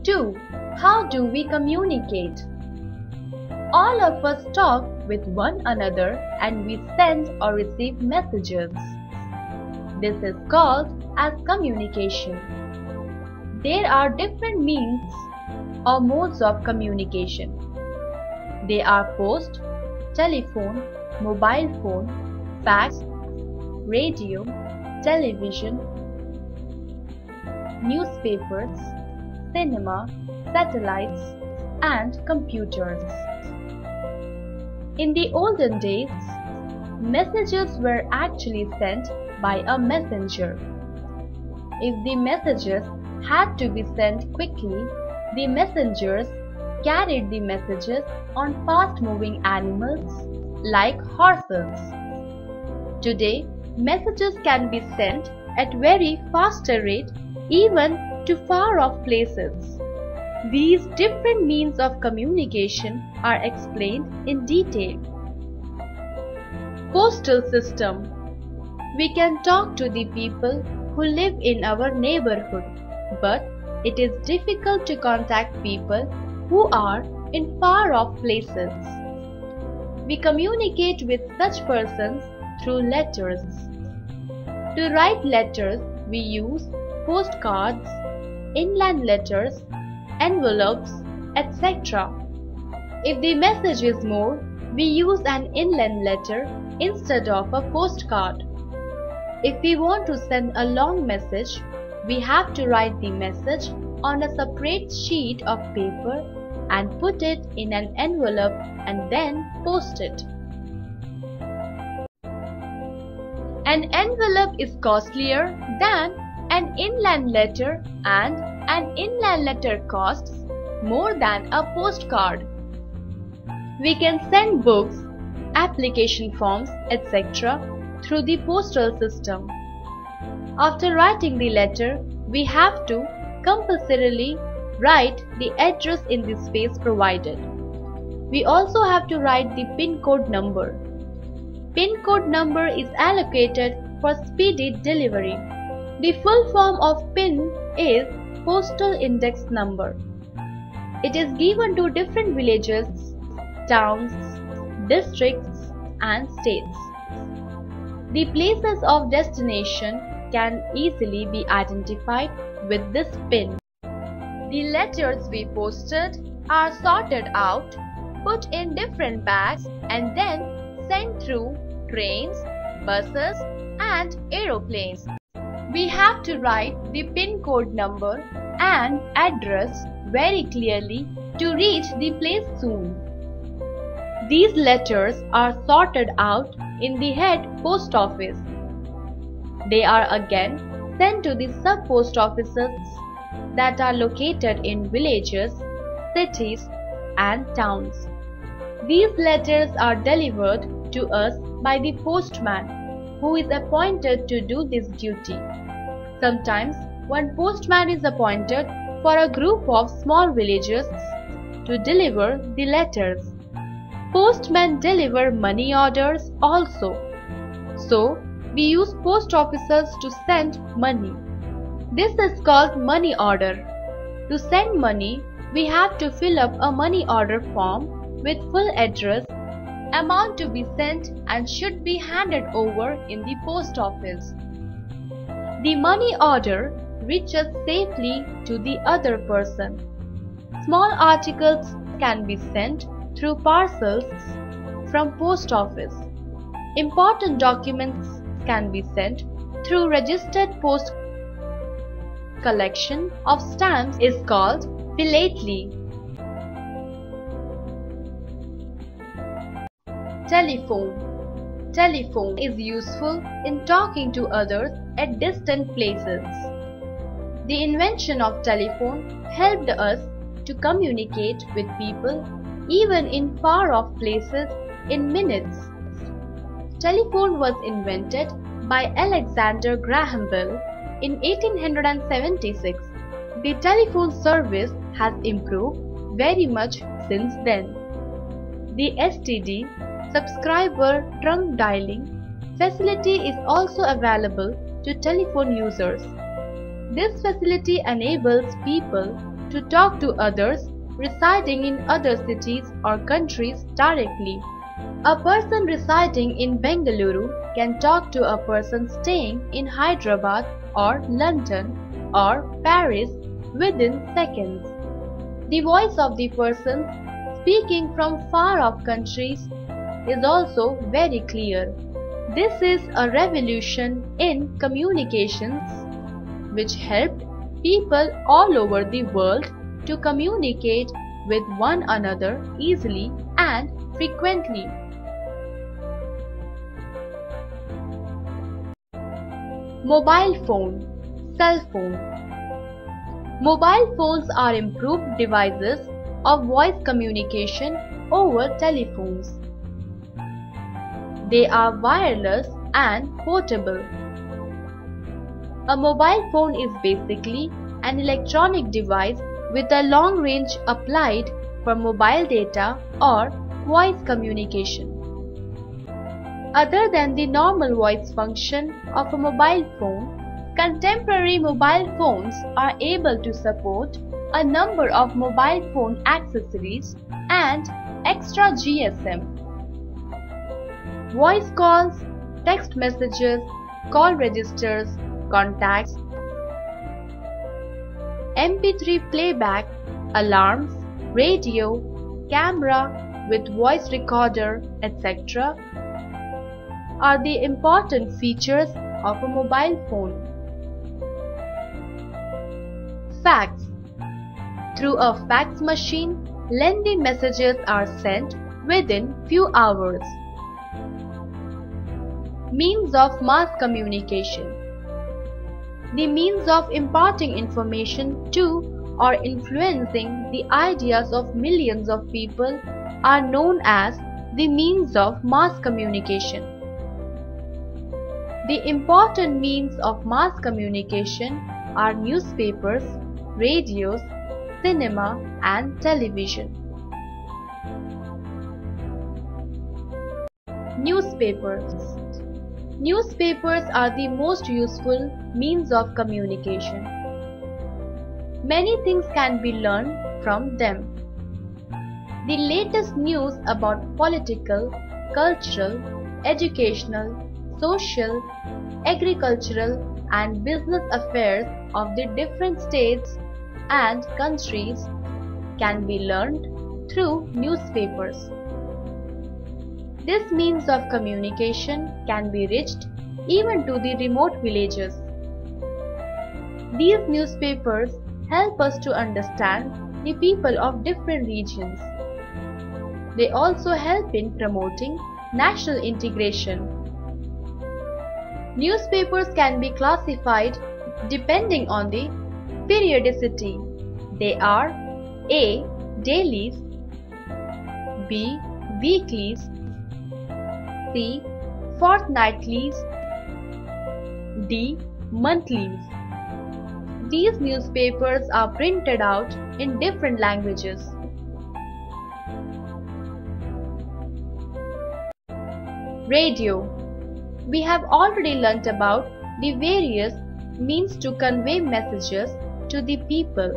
2. How do we communicate? All of us talk with one another and we send or receive messages. This is called as communication. There are different means or modes of communication. They are post, telephone, mobile phone, fax, radio, television, newspapers, cinema, satellites, and computers. In the olden days, messages were actually sent by a messenger. If the messages had to be sent quickly, the messengers carried the messages on fast-moving animals like horses. Today, messages can be sent at very faster rate even to far-off places. These different means of communication are explained in detail. Postal System. We can talk to the people who live in our neighborhood, but it is difficult to contact people who are in far-off places. We communicate with such persons through letters. To write letters, we use postcards, inland letters, envelopes, etc. If the message is more, we use an inland letter instead of a postcard. If we want to send a long message, we have to write the message on a separate sheet of paper and put it in an envelope and then post it. An envelope is costlier than an inland letter, and an inland letter costs more than a postcard. We can send books, application forms, etc. through the postal system. After writing the letter, we have to compulsorily write the address in the space provided. We also have to write the PIN code number. PIN code number is allocated for speedy delivery. The full form of PIN is Postal Index Number. It is given to different villages, towns, districts, and states. The places of destination can easily be identified with this PIN. The letters we posted are sorted out, put in different bags, and then sent through trains, buses, and aeroplanes. We have to write the PIN code number and address very clearly to reach the place soon. These letters are sorted out in the head post office. They are again sent to the sub-post offices that are located in villages, cities, and towns. These letters are delivered to us by the postman, who is appointed to do this duty. Sometimes one postman is appointed for a group of small villages to deliver the letters. Postmen deliver money orders also. So, we use post offices to send money. This is called money order. To send money, we have to fill up a money order form with full address, amount to be sent, and should be handed over in the post office. The money order reaches safely to the other person. Small articles can be sent through parcels from post office. Important documents can be sent through registered post. Collection of stamps is called philately. Telephone. Telephone is useful in talking to others at distant places. The invention of telephone helped us to communicate with people even in far-off places in minutes. Telephone was invented by Alexander Graham Bell in 1876. The telephone service has improved very much since then. The STD, subscriber trunk dialing, facility is also available to telephone users. This facility enables people to talk to others residing in other cities or countries directly. A person residing in Bengaluru can talk to a person staying in Hyderabad or London or Paris within seconds. The voice of the person speaking from far-off countries is also very clear. This is a revolution in communications which helped people all over the world to communicate with one another easily and frequently. Mobile phone, cell phone. Mobile phones are improved devices of voice communication over telephones. They are wireless and portable. A mobile phone is basically an electronic device with a long range applied for mobile data or voice communication. Other than the normal voice function of a mobile phone, contemporary mobile phones are able to support a number of mobile phone accessories and extra GSM. Voice calls, text messages, call registers, contacts, MP3 playback, alarms, radio, camera with voice recorder, etc. are the important features of a mobile phone. Fax. Through a fax machine, lengthy messages are sent within few hours. Means of mass communication. The means of imparting information to or influencing the ideas of millions of people are known as the means of mass communication. The important means of mass communication are newspapers, radios, cinema, and television. Newspapers. Newspapers are the most useful means of communication. Many things can be learned from them. The latest news about political, cultural, educational, social, agricultural, and business affairs of the different states and countries can be learned through newspapers. This means of communication can be reached even to the remote villages. These newspapers help us to understand the people of different regions. They also help in promoting national integration. Newspapers can be classified depending on the periodicity. They are A. Dailies, B. Weeklies, C. Fortnightlies, D. Monthlies. These newspapers are printed out in different languages. Radio. We have already learnt about the various means to convey messages to the people.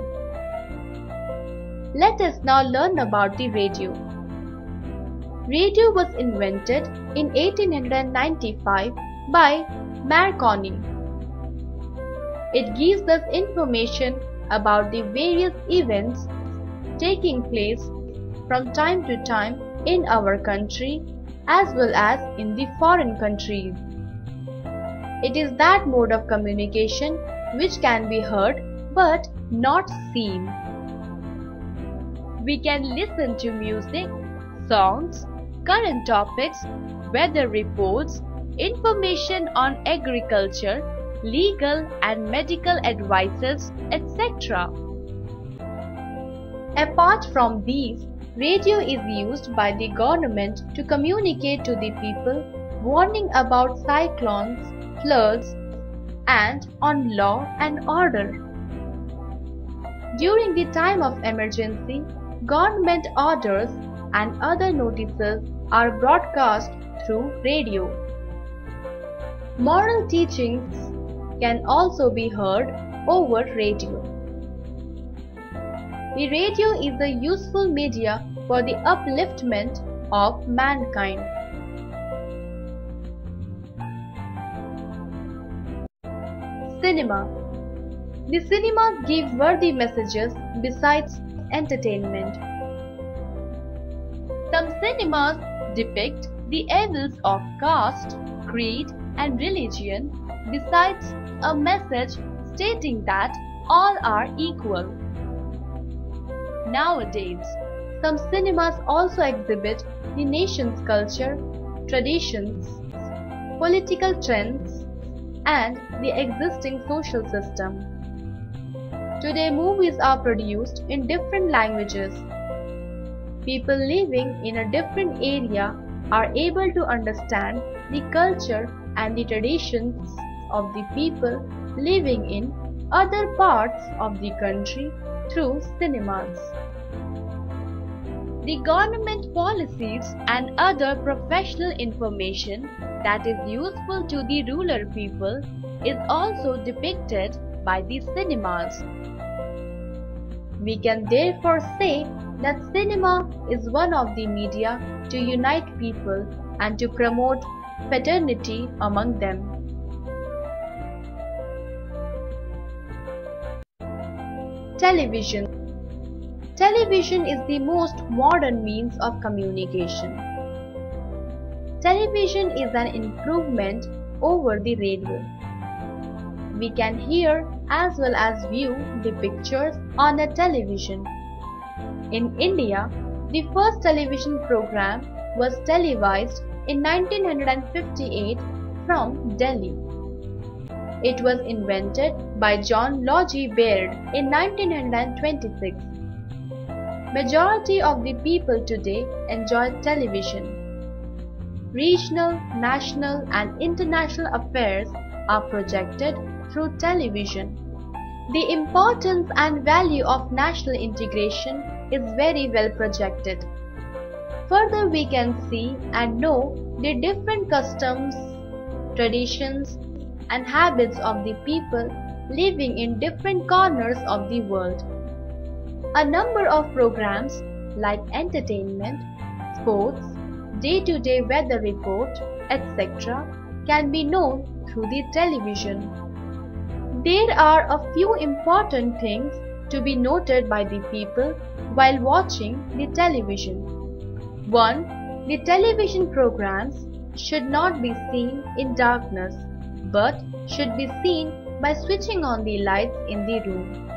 Let us now learn about the radio. Radio was invented in 1895 by Marconi. It gives us information about the various events taking place from time to time in our country as well as in the foreign countries. It is that mode of communication which can be heard but not seen. We can listen to music, songs, current topics, weather reports, information on agriculture, legal and medical advices, etc. Apart from these, radio is used by the government to communicate to the people, warning about cyclones, floods, and on law and order. During the time of emergency, government orders and other notices are broadcast through radio. Moral teachings can also be heard over radio. The radio is a useful media for the upliftment of mankind. Cinema. The cinemas give worthy messages besides entertainment. Some cinemas depict the evils of caste, creed, and religion besides a message stating that all are equal. Nowadays, some cinemas also exhibit the nation's culture, traditions, political trends, and the existing social system. Today, movies are produced in different languages. People living in a different area are able to understand the culture and the traditions of the people living in other parts of the country through cinemas. The government policies and other professional information that is useful to the rural people is also depicted by the cinemas. We can therefore say that cinema is one of the media to unite people and to promote fraternity among them. Television. Television is the most modern means of communication. Television is an improvement over the radio. We can hear as well as view the pictures on a television. In India, the first television program was televised in 1958 from Delhi. It was invented by John Logie Baird in 1926. Majority of the people today enjoy television. Regional, national, and international affairs are projected through television. The importance and value of national integration is very well projected. Further, we can see and know the different customs, traditions, and habits of the people living in different corners of the world. A number of programs like entertainment, sports, day-to-day weather report, etc. can be known through the television. There are a few important things to be noted by the people while watching the television. 1. The television programs should not be seen in darkness, but should be seen by switching on the lights in the room.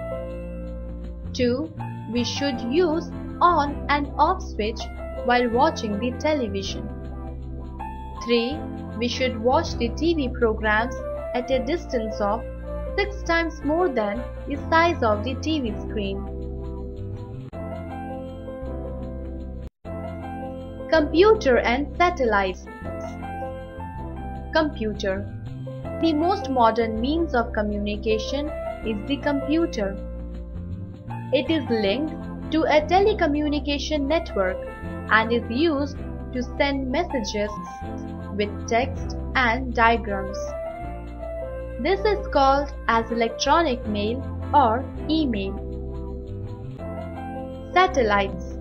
2. We should use on and off switch while watching the television. 3. We should watch the TV programs at a distance of 6 times more than the size of the TV screen. Computer and satellites. Computer. The most modern means of communication is the computer. It is linked to a telecommunication network and is used to send messages with text and diagrams. This is called as electronic mail or email. Satellites.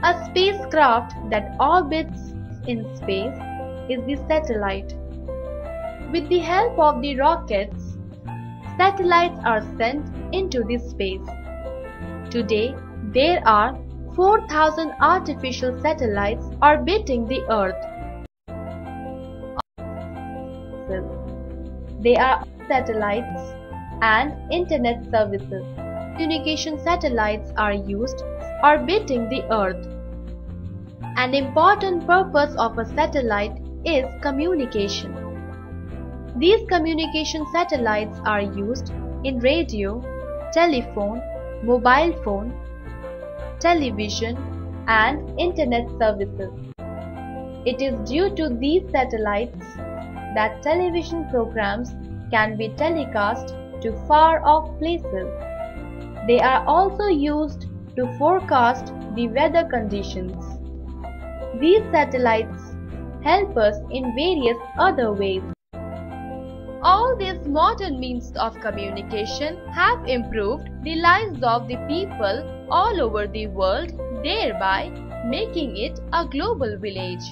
A spacecraft that orbits in space is the satellite. With the help of the rockets, satellites are sent into the space. Today, there are 4,000 artificial satellites orbiting the Earth. They are satellites and internet services. Communication satellites are used orbiting the Earth. An important purpose of a satellite is communication. These communication satellites are used in radio, telephone, mobile phone, television, and internet services. It is due to these satellites that television programs can be telecast to far-off places. They are also used to forecast the weather conditions. These satellites help us in various other ways. All this These modern means of communication have improved the lives of the people all over the world, thereby making it a global village.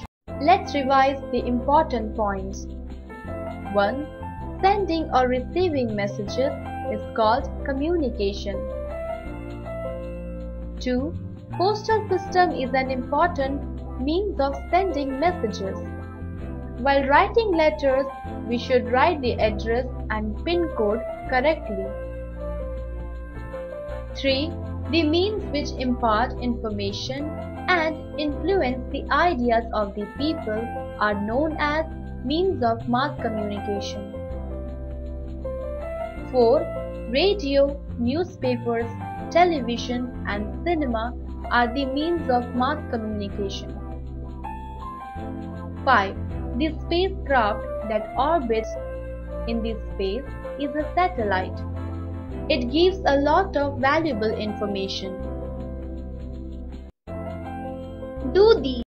Let's revise the important points. 1. Sending or receiving messages is called communication. 2. Postal system is an important means of sending messages. While writing letters, we should write the address and PIN code correctly. 3. The means which impart information and influence the ideas of the people are known as means of mass communication. 4. Radio, newspapers, television and cinema are the means of mass communication. 5. The spacecraft that orbits in this space is a satellite. It gives a lot of valuable information. Do these